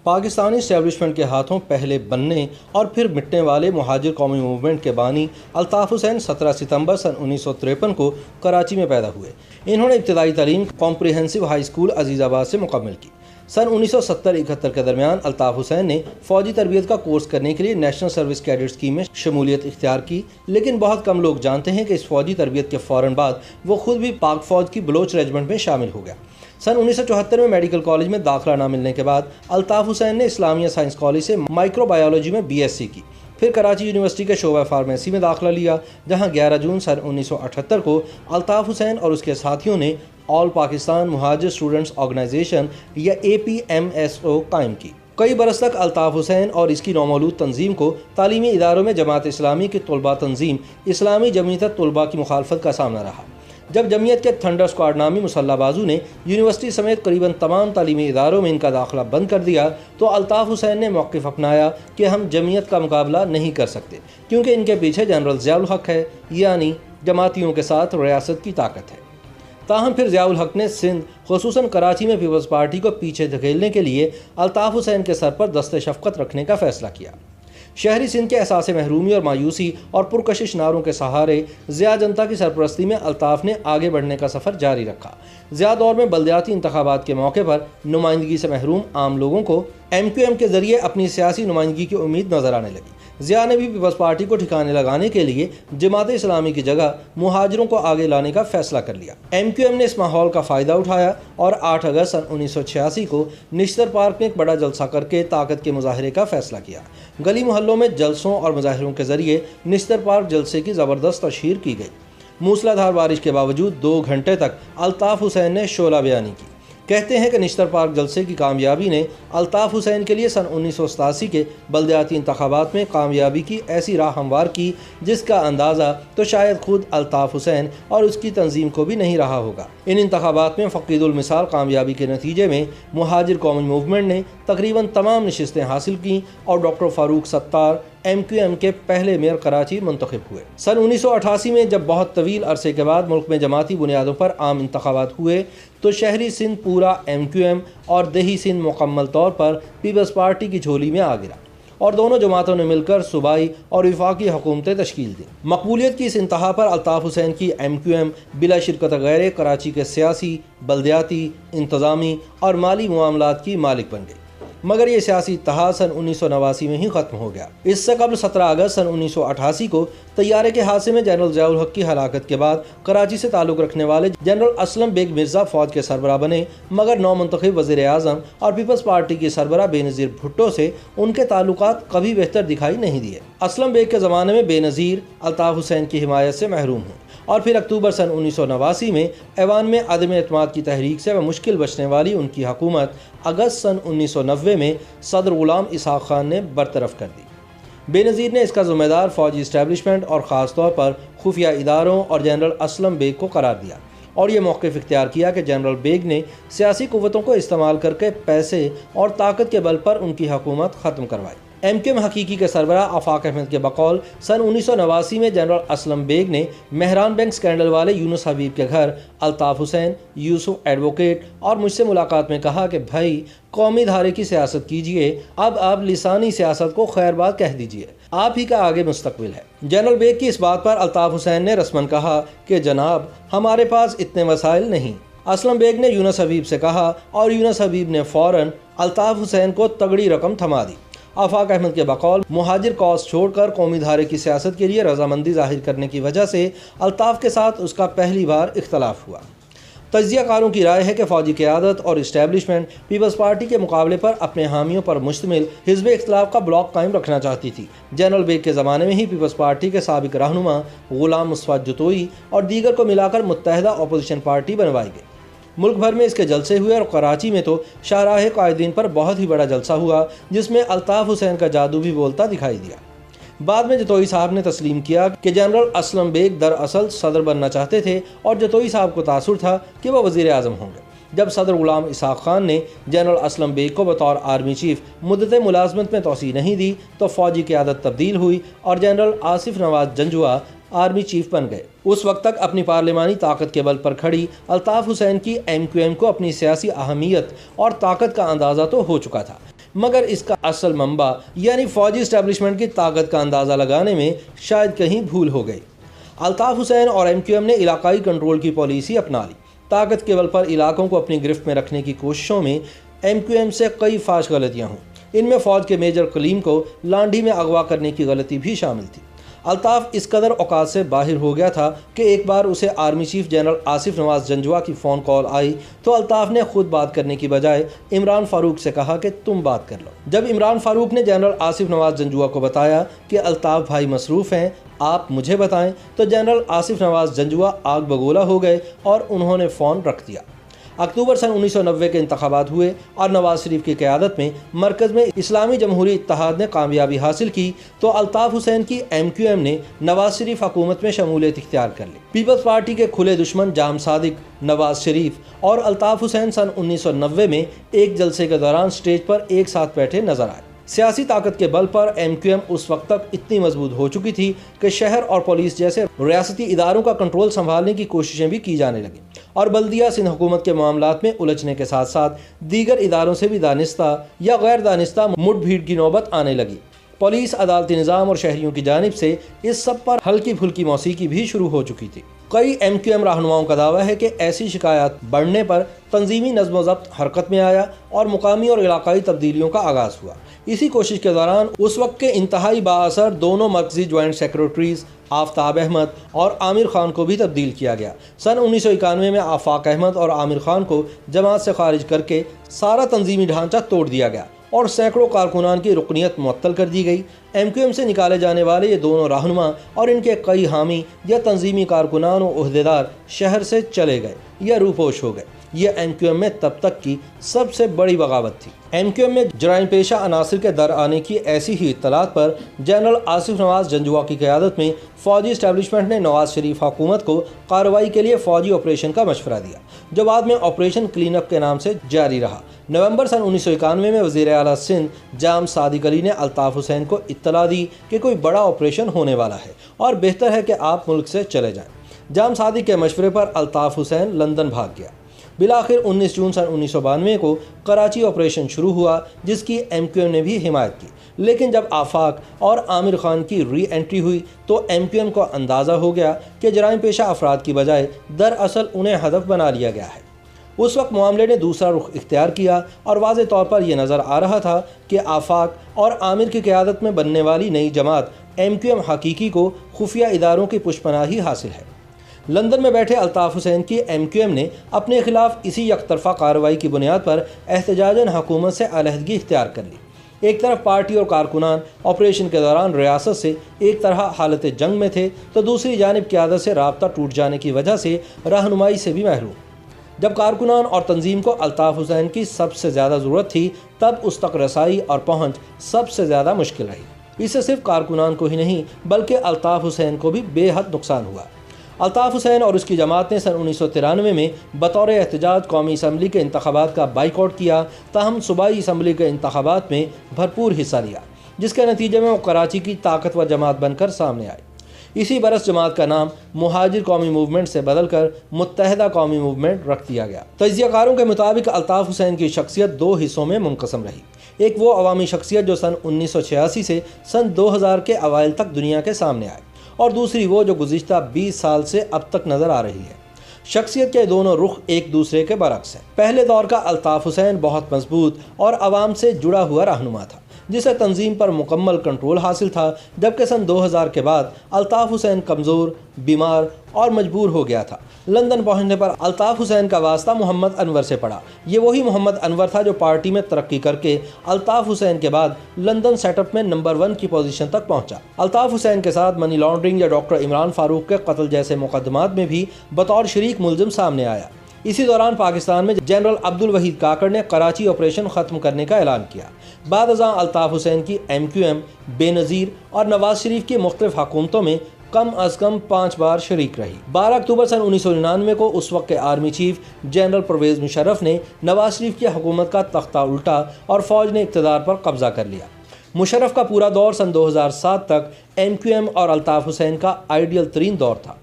Pakistani establishment کے ہاتھوں پہلے بننے اور پھر مٹنے والے مہاجر قومی موومنٹ کے بانی الطاف حسین 17 ستمبر سن 1953 کو کراچی میں پیدا ہوئے۔ انہوں نے ابتدائی تعلیم کمپریہنسو ہائی اسکول عزیز آباد سے مکمل کی۔ سن 1970-71 کے درمیان الطاف حسین نے فوجی تربیت کا کورس کرنے کے لیے نیشنل سروس کیڈٹ اسکیم میں شمولیت اختیار کی، لیکن بہت کم لوگ جانتے ہیں کہ اس فوجی تربیت کے فوراً بعد وہ خود بھی پاک فوج کی بلوچ ریجمنٹ میں شامل ہو گیا۔ سن 1974 میں میڈیکل کالج میں داخلہ نہ ملنے کے بعد الطاف حسین نے اسلامیہ سائنس کالج سے مائکرو بایولوجی میں BSc کی، پھر کراچی یونیورسٹی کے شعبہ فارمیسی میں داخلہ لیا، جہاں 11 جون سن 1978 کو الطاف حسین اور اس کے ساتھیوں نے آل پاکستان مہاجر اسٹوڈنٹس آرگنائزیشن یا APMSO قائم کی۔ کئی برس تک الطاف حسین اور اس کی نومولود تنظیم کو تعلیمی اداروں میں جماعت اسلامی کی طلباء تنظیم اسلامی جمعیت طلباء کی مخالفت کا سامنا رہا۔ جب جمعیت کے تھنڈر اسکواڈ نامی مسلح بازو نے یونیورسٹی سمیت قریباً تمام تعلیمی اداروں میں ان کا داخلہ بند کر دیا تو الطاف حسین نے موقف اپنایا کہ ہم جمعیت کا مقابلہ نہیں کر سکتے، کیونکہ ان کے پیچھے جنرل ضیاء الحق ہے، یعنی جماعتیوں کے ساتھ ریاست کی طاقت ہے۔ تاہم پھر ضیاء الحق نے سندھ خصوصاً کراچی میں پیپلز پارٹی کو پیچھے دھکیلنے کے لیے الطاف حسین کے سر پر دست شفقت رکھنے کا فیصلہ کیا۔ شہری سندھ کے احساس محرومی اور مایوسی اور پرکشش نعروں کے سہارے ضیاء جنتا کی سرپرستی میں الطاف نے آگے بڑھنے کا سفر جاری رکھا۔ ضیاء دور میں بلدیاتی انتخابات کے موقع پر نمائندگی سے محروم عام لوگوں کو MQM کے ذریعے اپنی سیاسی نمائندگی کی امید نظر آنے لگی۔ ضیاء نے بھی پیپلز پارٹی کو ٹھکانے لگانے کے لیے جماعت اسلامی کی جگہ مہاجروں کو آگے لانے کا فیصلہ کر لیا۔ MQM نے اس ماحول کا فائدہ اٹھایا اور 8 اگست سن 1986 کو نشتر پارک میں ایک بڑا جلسہ کر کے طاقت کے مظاہرے کا فیصلہ کیا۔ گلی محلوں میں جلسوں اور مظاہروں کے ذریعے نشتر پارک جلسے کی زبردست تشہیر کی گئی۔ موسلا دھار بارش کے باوجود 2 گھنٹے تک الطاف حسین نے شعلہ بیانی کی۔ کہتے ہیں کہ نشتر پارک جلسے کی کامیابی نے الطاف حسین کے لیے سن 1987 کے بلدیاتی انتخابات میں کامیابی کی ایسی راہ ہموار کی جس کا اندازہ تو شاید خود الطاف حسین اور اس کی تنظیم کو بھی نہیں رہا ہوگا۔ ان انتخابات میں فقید المثال کامیابی کے نتیجے میں مہاجر قومی موومنٹ نے تقریباً تمام نشستیں حاصل کیں اور ڈاکٹر فاروق ستار MQM کے پہلے میئر کراچی منتخب ہوئے۔ سن 1988 میں جب بہت طویل عرصے کے بعد ملک میں جماعتی بنیادوں پر عام انتخابات ہوئے تو شہری سندھ پورا MQM اور دیہی سندھ مکمل طور پر پیپلز پارٹی کی جھولی میں آ گرا اور دونوں جماعتوں نے مل کر صوبائی اور وفاقی حکومتیں تشکیل دیں۔ مقبولیت کی اس انتہا پر الطاف حسین کی MQM بلا شرکت غیر کراچی کے سیاسی، بلدیاتی، انتظامی اور مالی معاملات کی مالک بن گئی، مگر یہ سیاسی اتحاد سن 1989 میں ہی ختم ہو گیا۔ اس سے قبل 17 اگست سن 1988 کو طیارے کے حادثے میں جنرل ضیاء الحق کی ہلاکت کے بعد کراچی سے تعلق رکھنے والے جنرل اسلم بیگ مرزا فوج کے سربراہ بنے، مگر نو منتخب وزیر اعظم اور پیپلز پارٹی کی سربراہ بے نظیر بھٹو سے ان کے تعلقات کبھی بہتر دکھائی نہیں دیے۔ اسلم بیگ کے زمانے میں بے نظیر الطاف حسین کی حمایت سے محروم ہیں اور پھر اکتوبر سن 1989 میں ایوان میں عدم اعتماد کی تحریک سے مشکل بچنے والی ان کی حکومت اگست سن 1990 میں صدر غلام اسحاق خان نے برطرف کر دی۔ بے نظیر نے اس کا ذمہ دار فوجی اسٹیبلشمنٹ اور خاص طور پر خفیہ اداروں اور جنرل اسلم بیگ کو قرار دیا اور یہ موقف اختیار کیا کہ جنرل بیگ نے سیاسی قوتوں کو استعمال کر کے پیسے اور طاقت کے بل پر ان کی حکومت ختم کروائی۔ MQM حقیقی کے سربراہ آفاق احمد کے بقول سن 1989 میں جنرل اسلم بیگ نے مہران بینک سکینڈل والے یونس حبیب کے گھر الطاف حسین، یوسف ایڈوکیٹ اور مجھ سے ملاقات میں کہا کہ بھائی قومی دھارے کی سیاست کیجئے، اب آپ لسانی سیاست کو خیر بات کہہ دیجئے، آپ ہی کا آگے مستقبل ہے۔ جنرل بیگ کی اس بات پر الطاف حسین نے رسماً کہا کہ جناب ہمارے پاس اتنے وسائل نہیں۔ اسلم بیگ نے یونس حبیب سے کہا اور یونس حبیب نے فوراً الطاف حسین کو تگڑی رقم تھما دی۔ آفاق احمد کے بقول مہاجر کاز چھوڑ کر قومی دھارے کی سیاست کے لیے رضامندی ظاہر کرنے کی وجہ سے الطاف کے ساتھ اس کا پہلی بار اختلاف ہوا۔ تجزیہ کاروں کی رائے ہے کہ فوجی قیادت اور اسٹیبلشمنٹ پیپلز پارٹی کے مقابلے پر اپنے حامیوں پر مشتمل حزب اختلاف کا بلاک قائم رکھنا چاہتی تھی۔ جنرل بیگ کے زمانے میں ہی پیپلز پارٹی کے سابق رہنما غلام مصطفیٰ جتوئی اور دیگر کو ملا کر متحدہ اپوزیشن پارٹی بنوائی گئی۔ ملک بھر میں اس کے جلسے ہوئے اور کراچی میں تو شاہراہ قائدین پر بہت ہی بڑا جلسہ ہوا جس میں الطاف حسین کا جادو بھی بولتا دکھائی دیا۔ بعد میں جتوئی صاحب نے تسلیم کیا کہ جنرل اسلم بیگ دراصل صدر بننا چاہتے تھے اور جتوئی صاحب کو تاثر تھا کہ وہ وزیر اعظم ہوں گے۔ جب صدر غلام اسحاق خان نے جنرل اسلم بیگ کو بطور آرمی چیف مدت ملازمت میں توسیع نہیں دی تو فوجی قیادت تبدیل ہوئی اور جنرل آصف نواز جنجوعہ آرمی چیف بن گئے۔ اس وقت تک اپنی پارلیمانی طاقت کے بل پر کھڑی الطاف حسین کی MQM کو اپنی سیاسی اہمیت اور طاقت کا اندازہ تو ہو چکا تھا، مگر اس کا اصل منبع یعنی فوجی اسٹیبلشمنٹ کی طاقت کا اندازہ لگانے میں شاید کہیں بھول ہو گئی۔ الطاف حسین اور MQM نے علاقائی کنٹرول کی پالیسی اپنا لی۔ طاقت کے بل پر علاقوں کو اپنی گرفت میں رکھنے کی کوششوں میں MQM سے کئی فاش غلطیاں ہوں۔ ان میں فوج کے میجر کلیم کو لانڈھی میں اغوا کرنے کی غلطی بھی شامل تھی۔ الطاف اس قدر اوقات سے باہر ہو گیا تھا کہ ایک بار اسے آرمی چیف جنرل آصف نواز جنجوعہ کی فون کال آئی تو الطاف نے خود بات کرنے کی بجائے عمران فاروق سے کہا کہ تم بات کر لو۔ جب عمران فاروق نے جنرل آصف نواز جنجوعہ کو بتایا کہ الطاف بھائی مصروف ہیں، آپ مجھے بتائیں، تو جنرل آصف نواز جنجوعہ آگ بگولا ہو گئے اور انہوں نے فون رکھ دیا۔ اکتوبر سن 1990 کے انتخابات ہوئے اور نواز شریف کی قیادت میں مرکز میں اسلامی جمہوری اتحاد نے کامیابی حاصل کی تو الطاف حسین کی MQM نے نواز شریف حکومت میں شمولیت اختیار کر لی۔ پیپلز پارٹی کے کھلے دشمن جام صادق، نواز شریف اور الطاف حسین سن 1990 میں ایک جلسے کے دوران سٹیج پر ایک ساتھ بیٹھے نظر آئے۔ سیاسی طاقت کے بل پر MQM اس وقت تک اتنی مضبوط ہو چکی تھی کہ شہر اور پولیس جیسے ریاستی اداروں کا کنٹرول سنبھالنے کی کوششیں بھی کی جانے لگیں اور بلدیہ سندھ حکومت کے معاملات میں الجھنے کے ساتھ ساتھ دیگر اداروں سے بھی دانستہ یا غیر دانستہ مٹ بھیڑ کی نوبت آنے لگی۔ پولیس، عدالتی نظام اور شہریوں کی جانب سے اس سب پر ہلکی پھلکی موسیقی بھی شروع ہو چکی تھی۔ کئی MQM رہنماؤں کا دعویٰ ہے کہ ایسی شکایات بڑھنے پر تنظیمی نظم و ضبط حرکت میں آیا اور مقامی اور علاقائی تبدیلیوں کا آغاز ہوا۔ اسی کوشش کے دوران اس وقت کے انتہائی بااثر دونوں مرکزی جوائنٹ سیکریٹریز آفتاب احمد اور عامر خان کو بھی تبدیل کیا گیا۔ سن 1991 میں آفاق احمد اور عامر خان کو جماعت سے خارج کر کے سارا تنظیمی ڈھانچہ توڑ دیا گیا اور سینکڑوں کارکنان کی رکنیت معطل کر دی گئی۔ MQM سے نکالے جانے والے یہ دونوں رہنما اور ان کے کئی حامی یا تنظیمی کارکنان و عہدیدار شہر سے چلے گئے یا روپوش ہو گئے۔ یہ MQM میں تب تک کی سب سے بڑی بغاوت تھی۔ MQM میں جرائم پیشہ عناصر کے در آنے کی ایسی ہی اطلاعات پر جنرل آصف نواز جنجوعہ کی قیادت میں فوجی اسٹیبلشمنٹ نے نواز شریف حکومت کو کارروائی کے لیے فوجی آپریشن کا مشورہ دیا، جو بعد میں آپریشن کلین اپ کے نام سے جاری رہا۔ نومبر سن 1991 میں وزیر اعلیٰ سندھ جام صادق علی نے الطاف حسین کو اطلاع دی کہ کوئی بڑا آپریشن ہونے والا ہے اور بہتر ہے کہ آپ ملک سے چلے جائیں۔ جام صادق کے مشورے پر الطاف حسین لندن بھاگ گیا۔ بالآخر 19 جون سن 1992 کو کراچی آپریشن شروع ہوا، جس کی MQM نے بھی حمایت کی، لیکن جب آفاق اور عامر خان کی ری انٹری ہوئی تو MQM کو اندازہ ہو گیا کہ جرائم پیشہ افراد کی بجائے دراصل انہیں ہدف بنا لیا گیا ہے۔ اس وقت معاملے نے دوسرا رخ اختیار کیا اور واضح طور پر یہ نظر آ رہا تھا کہ آفاق اور عامر کی قیادت میں بننے والی نئی جماعت MQM حقیقی کو خفیہ اداروں کی پشپناہی حاصل ہے۔ لندن میں بیٹھے الطاف حسین کی MQM نے اپنے خلاف اسی یک طرفہ کارروائی کی بنیاد پر احتجاجاً حکومت سے علیحدگی اختیار کر لی۔ ایک طرف پارٹی اور کارکنان آپریشن کے دوران ریاست سے ایک طرح حالت جنگ میں تھے تو دوسری جانب قیادت سے رابطہ ٹوٹ جانے کی وجہ سے رہنمائی سے بھی محروم۔ جب کارکنان اور تنظیم کو الطاف حسین کی سب سے زیادہ ضرورت تھی تب اس تک رسائی اور پہنچ سب سے زیادہ مشکل رہی۔ اس سے صرف کارکنان کو ہی نہیں بلکہ الطاف حسین کو بھی بے حد نقصان ہوا۔ الطاف حسین اور اس کی جماعت نے سن 1993 میں بطور احتجاج قومی اسمبلی کے انتخابات کا بائیکاٹ کیا، تاہم صوبائی اسمبلی کے انتخابات میں بھرپور حصہ لیا، جس کے نتیجے میں وہ کراچی کی طاقتور جماعت بن کر سامنے آئی۔ اسی برس جماعت کا نام مہاجر قومی موومنٹ سے بدل کر متحدہ قومی موومنٹ رکھ دیا گیا۔ تجزیہ کاروں کے مطابق الطاف حسین کی شخصیت دو حصوں میں منقسم رہی۔ ایک وہ عوامی شخصیت جو سن 1986 سے سن 2000 کے اوائل تک دنیا کے سامنے آئی، اور دوسری وہ جو گزشتہ 20 سال سے اب تک نظر آ رہی ہے۔ شخصیت کے دونوں رخ ایک دوسرے کے برعکس ہیں۔ پہلے دور کا الطاف حسین بہت مضبوط اور عوام سے جڑا ہوا رہنما تھا، جسے تنظیم پر مکمل کنٹرول حاصل تھا، جبکہ سن 2000 کے بعد الطاف حسین کمزور، بیمار اور مجبور ہو گیا تھا۔ لندن پہنچنے پر الطاف حسین کا واسطہ محمد انور سے پڑا۔ یہ وہی محمد انور تھا جو پارٹی میں ترقی کر کے الطاف حسین کے بعد لندن سیٹ اپ میں نمبر 1 کی پوزیشن تک پہنچا۔ الطاف حسین کے ساتھ منی لانڈرنگ یا ڈاکٹر عمران فاروق کے قتل جیسے مقدمات میں بھی بطور شریک ملزم سامنے آیا۔ اسی دوران پاکستان میں جنرل عبدالوحید کاکڑ نے کراچی آپریشن ختم کرنے کا اعلان کیا۔ بعد ازاں الطاف حسین کی MQM بے نظیر اور نواز شریف کی مختلف حکومتوں میں کم از کم 5 بار شریک رہی۔ 12 اکتوبر سن 1999 کو اس وقت کے army chief general Pervez Musharraf نے نواز شریف کی حکومت کا تختہ الٹا اور فوج نے اقتدار پر قبضہ کر لیا۔ مشرف کا پورا دور سن 2007 تک MQM اور الطاف حسین کا آئیڈیل ترین دور تھا۔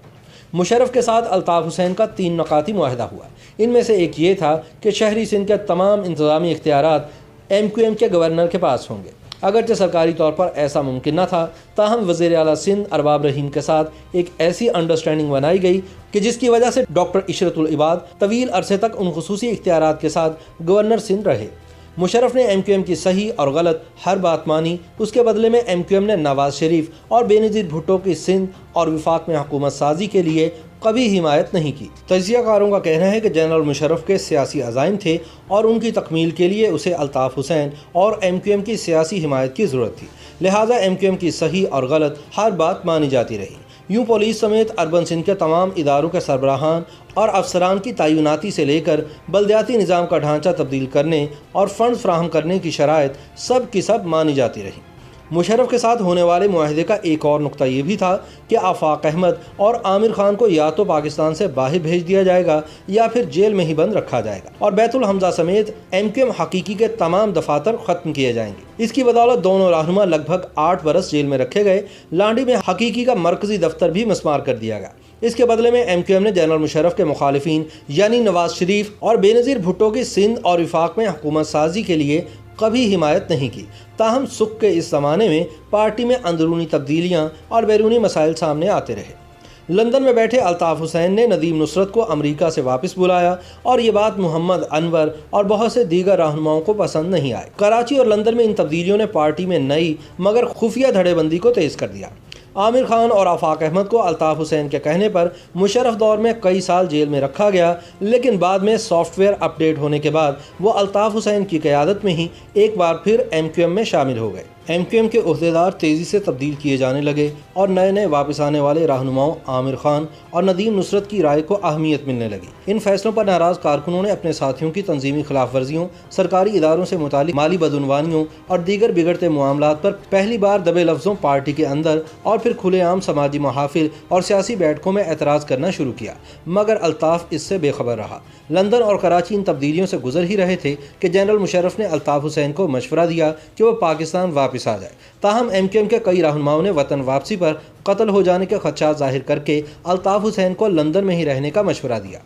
مشرف کے ساتھ الطاف حسین کا 3 نکاتی معاہدہ ہوا۔ ان میں سے ایک یہ تھا کہ شہری سندھ کے تمام انتظامی اختیارات MQM کے گورنر کے پاس ہوں گے۔ اگرچہ سرکاری طور پر ایسا ممکن نہ تھا، تاہم وزیر اعلیٰ سندھ ارباب رحیم کے ساتھ ایک ایسی انڈرسٹینڈنگ بنائی گئی کہ جس کی وجہ سے ڈاکٹر عشرت العباد طویل عرصے تک ان خصوصی اختیارات کے ساتھ گورنر سندھ رہے۔ مشرف نے MQM کی صحیح اور غلط ہر بات مانی۔ اس کے بدلے میں MQM نے نواز شریف اور بے نظیر بھٹو کی سندھ اور وفاق میں حکومت سازی کے لیے کبھی حمایت نہیں کی۔ تجزیہ کاروں کا کہنا ہے کہ جنرل مشرف کے سیاسی عزائم تھے اور ان کی تکمیل کے لیے اسے الطاف حسین اور MQM کی سیاسی حمایت کی ضرورت تھی، لہٰذا MQM کی صحیح اور غلط ہر بات مانی جاتی رہی۔ یوں پولیس سمیت اربن سندھ کے تمام اداروں کے سربراہان اور افسران کی تعیناتی سے لے کر بلدیاتی نظام کا ڈھانچہ تبدیل کرنے اور فنڈز فراہم کرنے کی شرائط سب کی سب مانی جاتی رہی۔ مشرف کے ساتھ ہونے والے معاہدے کا ایک اور نقطہ یہ بھی تھا کہ آفاق احمد اور عامر خان کو یا تو پاکستان سے باہر بھیج دیا جائے گا یا پھر جیل میں ہی بند رکھا جائے گا، اور بیت الحمزہ سمیت MQM حقیقی کے تمام دفاتر ختم کیے جائیں گے۔ اس کی بدولت دونوں رہنما لگ بھگ 8 برس جیل میں رکھے گئے۔ لانڈی میں حقیقی کا مرکزی دفتر بھی مسمار کر دیا گیا۔ اس کے بدلے میں MQM نے جنرل مشرف کے مخالفین یعنی نواز شریف اور بے نظیر بھٹو کی سندھ اور وفاق میں حکومت سازی کے لیے کبھی حمایت نہیں کی۔ تاہم سکھ کے اس زمانے میں پارٹی میں اندرونی تبدیلیاں اور بیرونی مسائل سامنے آتے رہے۔ لندن میں بیٹھے الطاف حسین نے ندیم نصرت کو امریکہ سے واپس بلایا اور یہ بات محمد انور اور بہت سے دیگر رہنماؤں کو پسند نہیں آئی۔ کراچی اور لندن میں ان تبدیلیوں نے پارٹی میں نئی مگر خفیہ دھڑے بندی کو تیز کر دیا۔ عامر خان اور آفاق احمد کو الطاف حسین کے کہنے پر مشرف دور میں کئی سال جیل میں رکھا گیا، لیکن بعد میں سافٹ ویئر اپ ڈیٹ ہونے کے بعد وہ الطاف حسین کی قیادت میں ہی ایک بار پھر MQM میں شامل ہو گئے۔ MQM کے عہدیدار تیزی سے تبدیل کیے جانے لگے اور نئے واپس آنے والے رہنماؤں عامر خان اور ندیم نصرت کی رائے کو اہمیت ملنے لگی۔ ان فیصلوں پر ناراض کارکنوں نے اپنے ساتھیوں کی تنظیمی خلاف ورزیوں، سرکاری اداروں سے متعلق مالی بدعنوانیوں اور دیگر بگڑتے معاملات پر پہلی بار دبے لفظوں پارٹی کے اندر اور پھر کھلے عام سماجی محافل اور سیاسی بیٹھکوں میں اعتراض کرنا شروع کیا، مگر الطاف اس سے بے خبر رہا۔ لندن اور کراچی ان تبدیلیوں سے گزر ہی رہے تھے کہ جنرل مشرف نے الطاف حسین کو مشورہ دیا کہ وہ پاکستان واپس آ جائے۔ تاہم MQM کے کئی رہنماؤں نے وطن واپسی پر قتل ہو جانے کے خدشات ظاہر کر کے الطاف حسین کو لندن میں ہی رہنے کا مشورہ دیا۔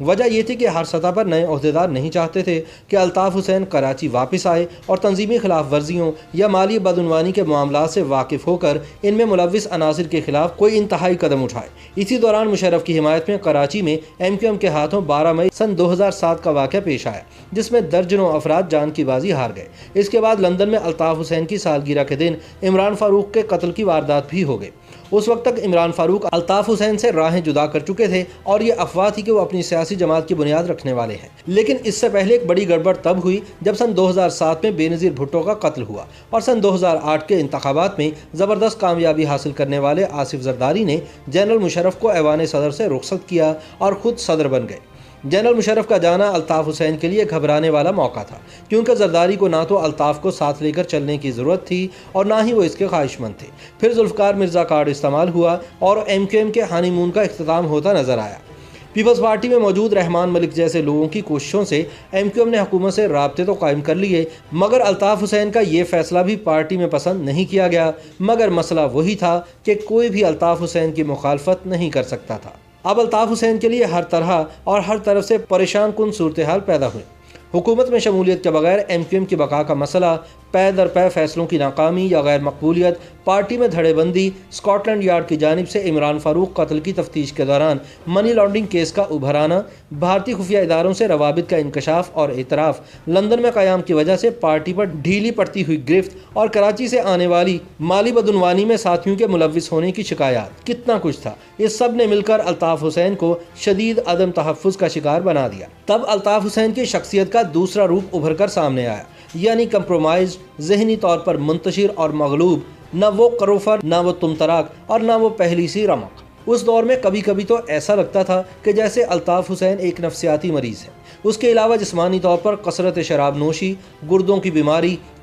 وجہ یہ تھی کہ ہر سطح پر نئے عہدیدار نہیں چاہتے تھے کہ الطاف حسین کراچی واپس آئے اور تنظیمی خلاف ورزیوں یا مالی بدعنوانی کے معاملات سے واقف ہو کر ان میں ملوث عناصر کے خلاف کوئی انتہائی قدم اٹھائے۔ اسی دوران مشرف کی حمایت میں کراچی میں MQM کے ہاتھوں 12 مئی سن 2007 کا واقعہ پیش آیا، جس میں درجنوں افراد جان کی بازی ہار گئے۔ اس کے بعد لندن میں الطاف حسین کی سالگرہ کے دن عمران فاروق کے قتل کی واردات بھی ہو گئی۔ اس وقت تک عمران فاروق الطاف حسین سے راہیں جدا کر چکے تھے اور یہ افواہ تھی کہ وہ اپنی سیاسی جماعت کی بنیاد رکھنے والے ہیں، لیکن اس سے پہلے ایک بڑی گڑبڑ تب ہوئی جب سن 2007 میں بے نظیر بھٹو کا قتل ہوا اور سن 2008 کے انتخابات میں زبردست کامیابی حاصل کرنے والے آصف زرداری نے جنرل مشرف کو ایوان صدر سے رخصت کیا اور خود صدر بن گئے۔ جنرل مشرف کا جانا الطاف حسین کے لیے گھبرانے والا موقع تھا، کیونکہ زرداری کو نہ تو الطاف کو ساتھ لے کر چلنے کی ضرورت تھی اور نہ ہی وہ اس کے خواہش مند تھے۔ پھر ذوالفقار مرزا کارڈ استعمال ہوا اور MQM کے ہانی مون کا اختتام ہوتا نظر آیا۔ پیپلز پارٹی میں موجود رحمان ملک جیسے لوگوں کی کوششوں سے MQM نے حکومت سے رابطے تو قائم کر لیے، مگر الطاف حسین کا یہ فیصلہ بھی پارٹی میں پسند نہیں کیا گیا۔ مگر مسئلہ وہی تھا کہ کوئی بھی الطاف حسین کی مخالفت نہیں کر سکتا تھا۔ اب الطاف حسین کے لیے ہر طرح اور ہر طرف سے پریشان کن صورتحال پیدا ہوئی۔ حکومت میں شمولیت کے بغیر MQM کی بقا کا مسئلہ، پے در پے فیصلوں کی ناکامی یا غیر مقبولیت، پارٹی میں دھڑے بندی، اسکاٹ لینڈ یارڈ کی جانب سے عمران فاروق قتل کی تفتیش کے دوران منی لانڈرنگ کیس کا ابھر آنا، بھارتی خفیہ اداروں سے روابط کا انکشاف اور اعتراف، لندن میں قیام کی وجہ سے پارٹی پر ڈھیلی پڑتی ہوئی گرفت اور کراچی سے آنے والی مالی بدعنوانی میں ساتھیوں کے ملوث ہونے کی شکایات، کتنا کچھ تھا۔ اس سب نے مل کر الطاف حسین کو شدید عدم تحفظ کا شکار بنا دیا۔ تب الطاف حسین کی شخصیت کا دوسرا روپ ابھر کر سامنے آیا، یعنی کمپرومائز، ذہنی طور پر منتشر اور مغلوب، نہ وہ قروفر، نہ وہ تم تراک اور نہ وہ پہلی سی رمق۔ اس دور میں کبھی کبھی تو ایسا لگتا تھا کہ جیسے الطاف حسین ایک نفسیاتی مریض ہے۔ اس کے علاوہ جسمانی طور پر کثرت شراب نوشی، گردوں کی بیماری